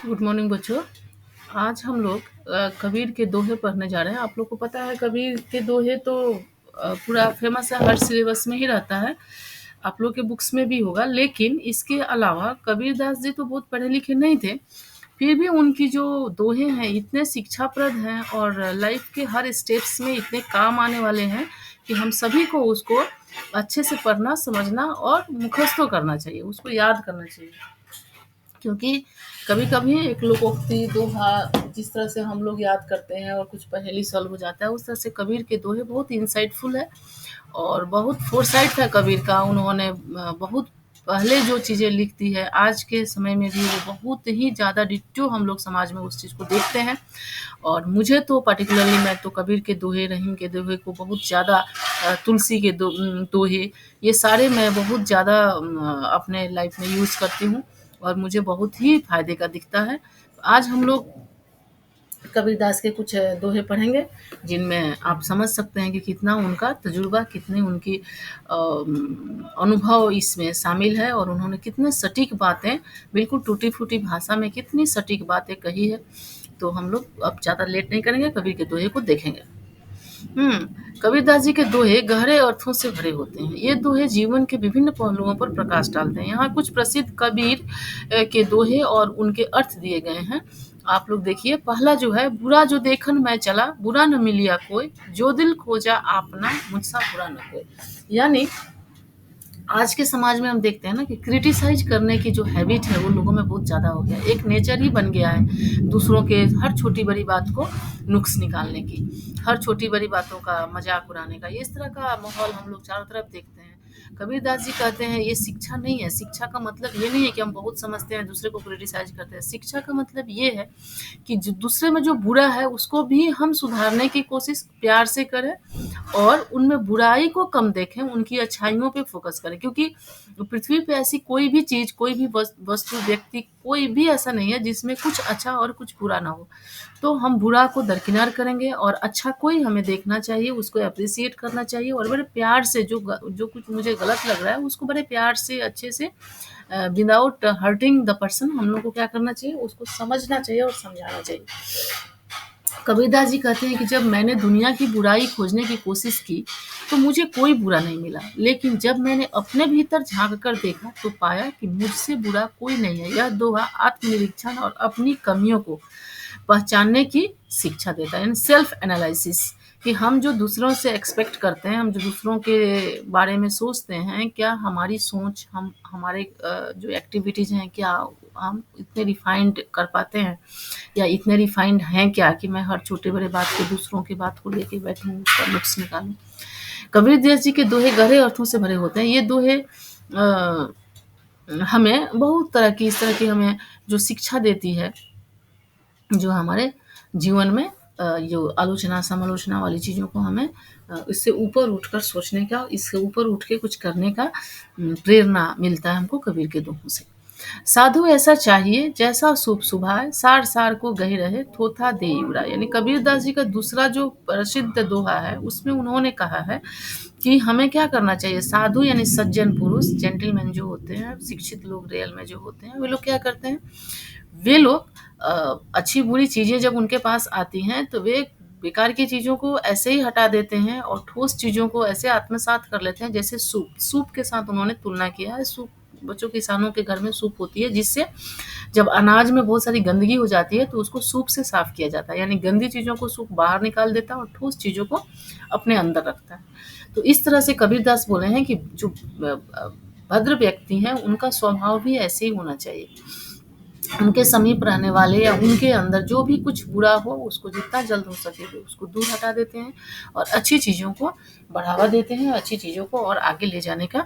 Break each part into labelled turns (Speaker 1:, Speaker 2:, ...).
Speaker 1: Good morning बच्चों। आज हम लोग कबीर के दोहे पढ़ने जा रहे हैं। आप लोग को पता है कबीर के दोहे तो पूरा फेमस है, हर सिलेबस में ही रहता है, आप लोग के बुक्स में भी होगा। लेकिन इसके अलावा कबीर दास जी तो बहुत पढ़े लिखे नहीं थे, फिर भी उनकी जो दोहे हैं इतने शिक्षाप्रद हैं और लाइफ के हर स्टेप्स में इतने काम आने वाले हैं कि हम सभी को उसको अच्छे से पढ़ना, समझना और मुखस्त करना चाहिए, उसको याद करना चाहिए। क्योंकि कभी-कभी एक लोकोक्ति, दोहा जिस तरह से हम लोग याद करते हैं और कुछ पहेली सॉल्व हो जाता है, उस तरह से कबीर के दोहे बहुत इनसाइटफुल है और बहुत फोरसाइट है कबीर का। उन्होंने बहुत पहले जो चीज़ें लिख दी है, आज के समय में भी वो बहुत ही ज़्यादा डिट्टो हम लोग समाज में उस चीज़ को देखते हैं। और मुझे तो पार्टिकुलरली मैं तो कबीर के दोहे, रहीम के दोहे को बहुत ज़्यादा, तुलसी के दोहे, ये सारे मैं बहुत ज़्यादा अपने लाइफ में यूज़ करती हूँ और मुझे बहुत ही फ़ायदे का दिखता है। आज हम लोग कबीरदास के कुछ दोहे पढ़ेंगे जिनमें आप समझ सकते हैं कि कितना उनका तजुर्बा, कितनी उनकी अनुभव इसमें शामिल है और उन्होंने कितने सटीक बातें, बिल्कुल टूटी-फूटी भाषा में कितनी सटीक बातें कही है। तो हम लोग अब ज़्यादा लेट नहीं करेंगे, कबीर के दोहे को देखेंगे। कबीरदास जी के दोहे गहरे अर्थों से भरे होते हैं। ये दोहे जीवन के विभिन्न पहलुओं पर प्रकाश डालते हैं। यहाँ कुछ प्रसिद्ध कबीर के दोहे और उनके अर्थ दिए गए हैं। आप लोग देखिए, पहला जो है, बुरा जो देखन मैं चला, बुरा न मिलिया कोई, जो दिल खोजा आपना, मुझसा बुरा न कोई। यानी आज के समाज में हम देखते हैं ना कि क्रिटिसाइज करने की जो हैबिट है वो लोगों में बहुत ज़्यादा हो गया है। एक नेचर ही बन गया है दूसरों के हर छोटी बड़ी बात को नुक्स निकालने की, हर छोटी बड़ी बातों का मजाक उड़ाने का। ये इस तरह का माहौल हम लोग चारों तरफ देखते हैं। कबीरदास जी कहते हैं ये शिक्षा नहीं है। शिक्षा का मतलब ये नहीं है कि हम बहुत समझते हैं दूसरे को क्रिटिसाइज करते हैं। शिक्षा का मतलब ये है कि जो दूसरे में जो बुरा है उसको भी हम सुधारने की कोशिश प्यार से करें और उनमें बुराई को कम देखें, उनकी अच्छाइयों पे फ़ोकस करें। क्योंकि पृथ्वी पे ऐसी कोई भी चीज़, कोई भी वस्तु, व्यक्ति, कोई भी ऐसा नहीं है जिसमें कुछ अच्छा और कुछ बुरा ना हो। तो हम बुरा को दरकिनार करेंगे और अच्छा कोई हमें देखना चाहिए, उसको एप्रिशिएट करना चाहिए और बड़े प्यार से जो कुछ मुझे गलत लग रहा है उसको बड़े प्यार से, अच्छे से, विदाउट हर्टिंग द पर्सन, हम लोग को क्या करना चाहिए, उसको समझना चाहिए और समझाना चाहिए। कबीरदास जी कहते हैं कि जब मैंने दुनिया की बुराई खोजने की कोशिश की तो मुझे कोई बुरा नहीं मिला, लेकिन जब मैंने अपने भीतर झांक कर देखा तो पाया कि मुझसे बुरा कोई नहीं है। यह दोहा आत्मनिरीक्षण और अपनी कमियों को पहचानने की शिक्षा देता है, यानी सेल्फ एनालिसिस, कि हम जो दूसरों से एक्सपेक्ट करते हैं, हम जो दूसरों के बारे में सोचते हैं, क्या हमारी सोच, हम हमारे जो एक्टिविटीज़ हैं, क्या हम इतने रिफाइंड कर पाते हैं या इतने रिफाइंड हैं क्या कि मैं हर छोटे बड़े बात को, दूसरों की बात को लेके बैठूँ, उसका नुक्स निकालूँ। कबीरदास जी के दोहे गहरे अर्थों से भरे होते हैं। ये दोहे हमें बहुत तरह की, इस तरह की हमें जो शिक्षा देती है, जो हमारे जीवन में जो आलोचना, समालोचना वाली चीज़ों को हमें इससे ऊपर उठकर सोचने का, इससे ऊपर उठ के कुछ करने का प्रेरणा मिलता है हमको कबीर के दोहों से। साधु ऐसा चाहिए जैसा शुभ सुभाए, सार सार को गही रहे, थोथा दे उड़ाए। यानी कबीरदास जी का दूसरा जो प्रसिद्ध दोहा है उसमें उन्होंने कहा है कि हमें क्या करना चाहिए। साधु यानी सज्जन पुरुष, जेंटलमैन जो होते हैं, शिक्षित लोग रियल में जो होते हैं, वे लोग क्या करते हैं, वे लोग अच्छी बुरी चीज़ें जब उनके पास आती हैं तो वे बेकार की चीज़ों को ऐसे ही हटा देते हैं और ठोस चीज़ों को ऐसे आत्मसात कर लेते हैं। जैसे सूप के साथ उन्होंने तुलना किया है। सूप, बच्चों, किसानों के घर में सूप होती है, जिससे जब अनाज में बहुत सारी गंदगी हो जाती है तो उसको सूप से साफ किया जाता है। यानी गंदी चीज़ों को सूप बाहर निकाल देता है और ठोस चीज़ों को अपने अंदर रखता है। तो इस तरह से कबीरदास बोले हैं कि जो भद्र व्यक्ति हैं उनका स्वभाव भी ऐसे ही होना चाहिए। उनके समीप रहने वाले या उनके अंदर जो भी कुछ बुरा हो उसको जितना जल्द हो सके वे उसको दूर हटा देते हैं और अच्छी चीज़ों को बढ़ावा देते हैं, अच्छी चीज़ों को और आगे ले जाने का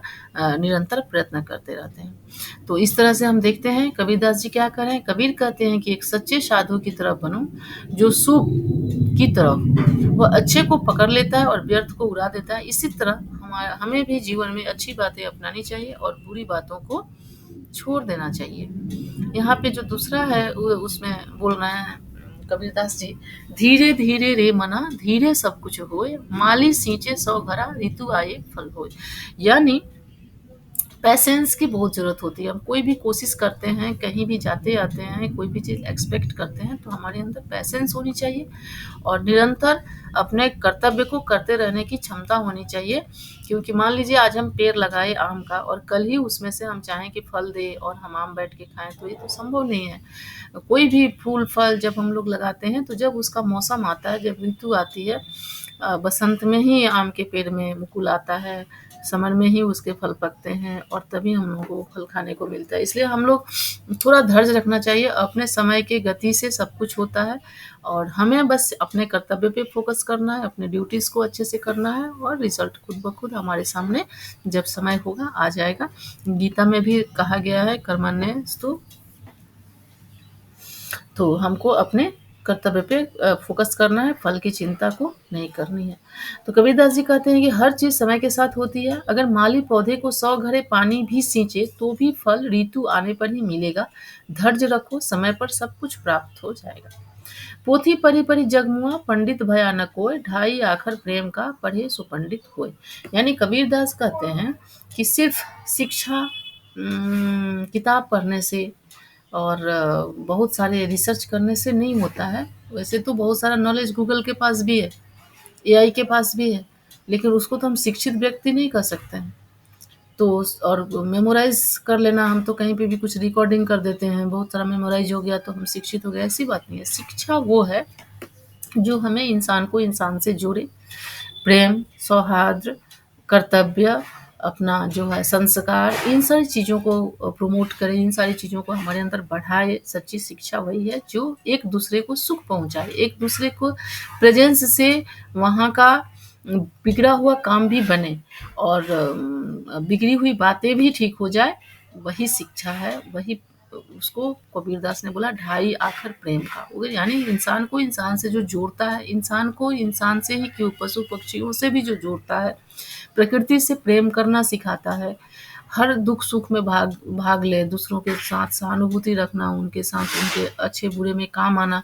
Speaker 1: निरंतर प्रयत्न करते रहते हैं। तो इस तरह से हम देखते हैं कबीरदास जी क्या कर रहे हैं। कबीर कहते हैं कि एक सच्चे साधु की तरह बनो जो शुभ की तरफ वह अच्छे को पकड़ लेता है और व्यर्थ को उड़ा देता है। इसी तरह हमें भी जीवन में अच्छी बातें अपनानी चाहिए और बुरी बातों को छोड़ देना चाहिए। यहाँ पे जो दूसरा है उसमें बोल रहे हैं कबीरदास जी, धीरे धीरे रे मना धीरे सब कुछ होए, माली सींचे सौ घरा ऋतु आए फल होए। यानी पैसेंस की बहुत ज़रूरत होती है। हम कोई भी कोशिश करते हैं, कहीं भी जाते आते हैं, कोई भी चीज़ एक्सपेक्ट करते हैं, तो हमारे अंदर पैसेंस होनी चाहिए और निरंतर अपने कर्तव्य को करते रहने की क्षमता होनी चाहिए। क्योंकि मान लीजिए आज हम पेड़ लगाए आम का और कल ही उसमें से हम चाहें कि फल दे और हम आम बैठ के खाएं, तो ये तो संभव नहीं है। कोई भी फूल फल जब हम लोग लगाते हैं तो जब उसका मौसम आता है, जब ऋतु आती है, बसंत में ही आम के पेड़ में मुकुल आता है, समर में ही उसके फल पकते हैं और तभी हम लोगों को फल खाने को मिलता है। इसलिए हम लोग थोड़ा धैर्य रखना चाहिए। अपने समय के गति से सब कुछ होता है और हमें बस अपने कर्तव्य पे फोकस करना है, अपने ड्यूटीज़ को अच्छे से करना है और रिजल्ट खुद ब खुद हमारे सामने जब समय होगा आ जाएगा। गीता में भी कहा गया है कर्मण्येस्तु, तो हमको अपने कर्तव्य पे फोकस करना है, फल की चिंता को नहीं करनी है। तो कबीरदास जी कहते हैं कि हर चीज़ समय के साथ होती है। अगर माली पौधे को 100 घड़े पानी भी सींचे तो भी फल ऋतु आने पर ही मिलेगा। धैर्य रखो, समय पर सब कुछ प्राप्त हो जाएगा। पोथी पढ़ी पढ़ी जग मुआ, पंडित भया न कोय, ढाई आखर प्रेम का पढ़े सो पंडित होय। यानी कबीरदास कहते हैं कि सिर्फ शिक्षा किताब पढ़ने से और बहुत सारे रिसर्च करने से नहीं होता है। वैसे तो बहुत सारा नॉलेज गूगल के पास भी है, एआई के पास भी है, लेकिन उसको तो हम शिक्षित व्यक्ति नहीं कर सकते हैं। तो और मेमोराइज कर लेना, हम तो कहीं पे भी कुछ रिकॉर्डिंग कर देते हैं, बहुत सारा मेमोराइज हो गया तो हम शिक्षित हो गए, ऐसी बात नहीं है। शिक्षा वो है जो हमें इंसान को इंसान से जोड़े, प्रेम, सौहार्द, कर्तव्य, अपना जो है संस्कार, इन सारी चीज़ों को प्रमोट करे, इन सारी चीज़ों को हमारे अंदर बढ़ाए। सच्ची शिक्षा वही है जो एक दूसरे को सुख पहुँचाए, एक दूसरे को प्रेजेंस से वहाँ का बिगड़ा हुआ काम भी बने और बिगड़ी हुई बातें भी ठीक हो जाए, वही शिक्षा है। वही उसको कबीरदास ने बोला ढाई आखर प्रेम का, यानी इंसान को इंसान से जो जोड़ता है, इंसान को इंसान से ही क्यों पशु पक्षियों से भी जो जोड़ता है, प्रकृति से प्रेम करना सिखाता है, हर दुख सुख में भाग भाग ले, दूसरों के साथ सहानुभूति रखना, उनके साथ उनके अच्छे बुरे में काम आना,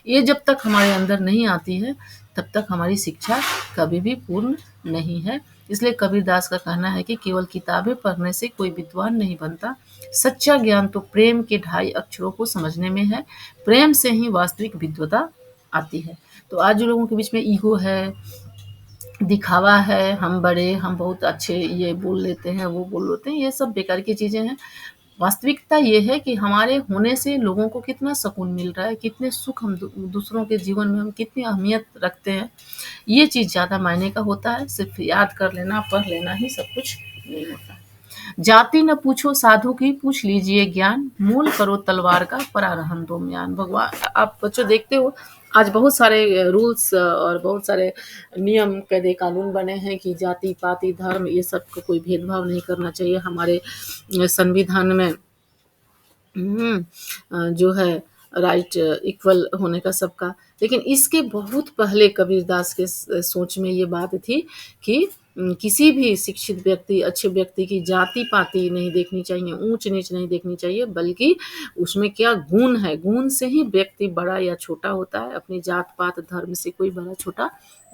Speaker 1: ये जब तक हमारे अंदर नहीं आती है तब तक हमारी शिक्षा कभी भी पूर्ण नहीं है। इसलिए कबीरदास का कहना है कि केवल किताबें पढ़ने से कोई विद्वान नहीं बनता। सच्चा ज्ञान तो प्रेम के ढाई अक्षरों को समझने में है। प्रेम से ही वास्तविक विद्वता आती है। तो आज जो लोगों के बीच में ईगो है, दिखावा है, हम बड़े, हम बहुत अच्छे, ये बोल लेते हैं, वो बोल लेते हैं, ये सब बेकार की चीज़ें हैं। वास्तविकता ये है कि हमारे होने से लोगों को कितना सुकून मिल रहा है, कितने सुख हम दूसरों के जीवन में हम कितनी अहमियत रखते हैं, ये चीज़ ज़्यादा मायने का होता है। सिर्फ याद कर लेना, पढ़ लेना ही सब कुछ नहीं होता। जाति न पूछो साधु की, पूछ लीजिए ज्ञान, मूल करो तलवार का, परा रहन दो म्यान। भगवान, आप बच्चों देखते हो आज बहुत सारे रूल्स और बहुत सारे नियम कायदे कानून बने हैं कि जाति पाति धर्म ये सब का कोई भेदभाव नहीं करना चाहिए। हमारे संविधान में जो है राइट इक्वल होने का सबका। लेकिन इसके बहुत पहले कबीरदास के सोच में ये बात थी कि किसी भी शिक्षित व्यक्ति, अच्छे व्यक्ति की जाति पाति नहीं देखनी चाहिए, ऊंच नीच नहीं देखनी चाहिए, बल्कि उसमें क्या गुण है, गुण से ही व्यक्ति बड़ा या छोटा होता है। अपनी जात पात धर्म से कोई बड़ा छोटा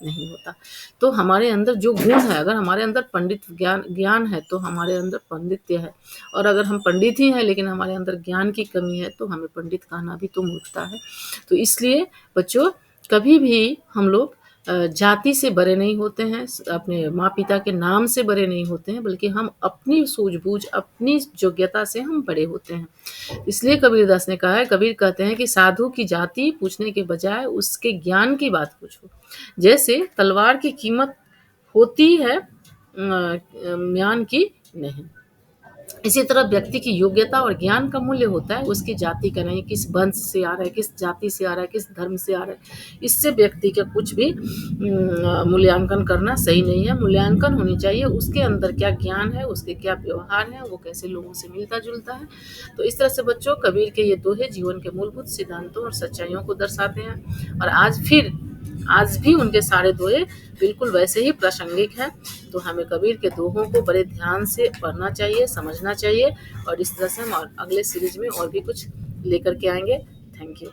Speaker 1: नहीं होता। तो हमारे अंदर जो गुण है, अगर हमारे अंदर पंडित ज्ञान है तो हमारे अंदर पंडित्य है, और अगर हम पंडित ही हैं लेकिन हमारे अंदर ज्ञान की कमी है तो हमें पंडित कहना भी तो मूर्खता है। तो इसलिए बच्चों, कभी भी हम लोग जाति से बड़े नहीं होते हैं, अपने माँ पिता के नाम से बड़े नहीं होते हैं, बल्कि हम अपनी सूझबूझ, अपनी योग्यता से हम बड़े होते हैं। इसलिए कबीरदास ने कहा है, कबीर कहते हैं कि साधु की जाति पूछने के बजाय उसके ज्ञान की बात पूछो। जैसे तलवार की कीमत होती है म्यान की नहीं, इसी तरह व्यक्ति की योग्यता और ज्ञान का मूल्य होता है उसकी जाति का नहीं, किस वंश से आ रहा है, किस जाति से आ रहा है, किस धर्म से आ रहा है। इससे व्यक्ति का कुछ भी मूल्यांकन करना सही नहीं है। मूल्यांकन होनी चाहिए उसके अंदर क्या ज्ञान है, उसके क्या व्यवहार है, वो कैसे लोगों से मिलता जुलता है। तो इस तरह से बच्चों, कबीर के ये दोहे जीवन के मूलभूत सिद्धांतों और सच्चाइयों को दर्शाते हैं और आज भी उनके सारे दोहे बिल्कुल वैसे ही प्रासंगिक हैं। तो हमें कबीर के दोहों को बड़े ध्यान से पढ़ना चाहिए, समझना चाहिए, और इस तरह से हम अगले सीरीज में और भी कुछ लेकर के आएंगे। Thank you.